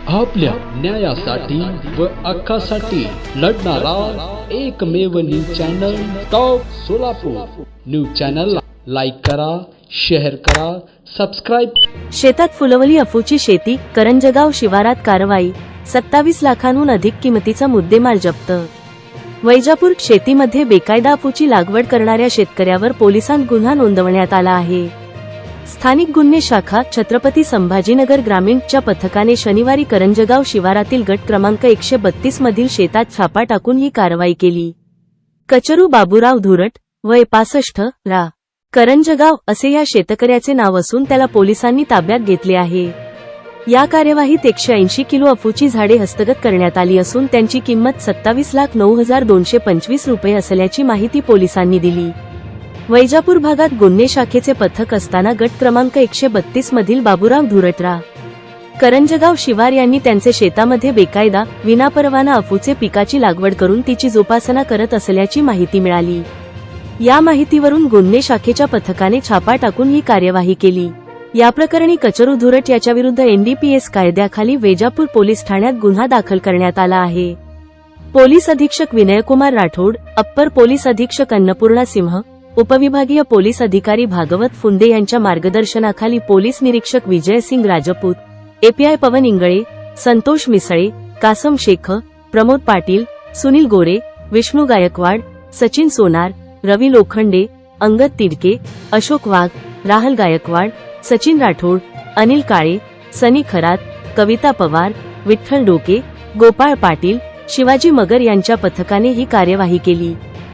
आपल्या न्यायासाठी व हक्कासाठी लढणारा एकमेव news channel top Solapur. News चॅनलला लाईक करा, शेअर करा, सबस्क्राइब। शेतात फुलवली अफूची शेती, करंजगाव शिवारात कारवाई। 27 लाखांहून अधिक किमतीचा मुद्देमाल जप्त। वैजापूर शेतीमध्ये बेकायदा अफूची लागवड करणाऱ्या शेतकऱ्यावर पोलिसांत गुन्हा नोंदवण्यात आला आहे। स्थानिक गुन्हे शाखा छत्रपती संभाजीनगर ग्रामीणच्या पथकाने शनिवारी करंजगाव शिवारातील गट क्रमांक 132 मधील शेतात छापा टाकून ही कारवाई केली। कचरू बाबूराव धुरट वय 65 रा करंजगाव असे या शेतकऱ्याचे नाव असून त्याला पोलिसांनी ताब्यात घेतले आहे। या कार्यवाहीत 180 किलो अफूची झाडे हस्तगत करण्यात आली असून त्यांची किंमत 27,09,225 रुपये असल्याची माहिती पोलिसांनी दिली। वैजापूर भागात गुन्हे शाखेचे पथक असताना गट क्रमांक 132 मधील बाबूराव धुरटरा करंजगाव शिवार यांनी त्यांचे शेतामध्ये बेकायदा विनापरवाना अफूचे पिकाची लागवड करून तिची जोपासना करत असल्याची माहिती मिळाली। या माहितीवरून गुन्हे शाखेच्या पथकाने छापा टाकून ही कार्यवाही केली। या प्रकरणी कचरू धुरट याच्याविरुद्ध NDPS कायद्याखाली वैजापूर पोलीस ठाण्यात गुन्हा दाखल करण्यात आला आहे। पोलीस अधीक्षक विनयकुमार राठोड, अप्पर पोलीस अधीक्षक अन्नपूर्णा सिंह, उपविभागीय पोलीस अधिकारी भागवत फुंदे यांच्या मार्गदर्शनाखाली पोलीस निरीक्षक विजय सिंग राजपूत, API पवन इंगळे, संतोष मिसळे, कासम शेख, प्रमोद पाटील, सुनील गोरे, विष्णू गायकवाड, सचिन सोनार, रवी लोखंडे, अंगद तिडके, अशोक वाघ, राहुल गायकवाड, सचिन राठोड, अनिल काळे, सनी खरात, कविता पवार, विठ्ठल डोके, गोपाळ पाटील, शिवाजी मगर यांच्या पथकाने ही कार्यवाही केली।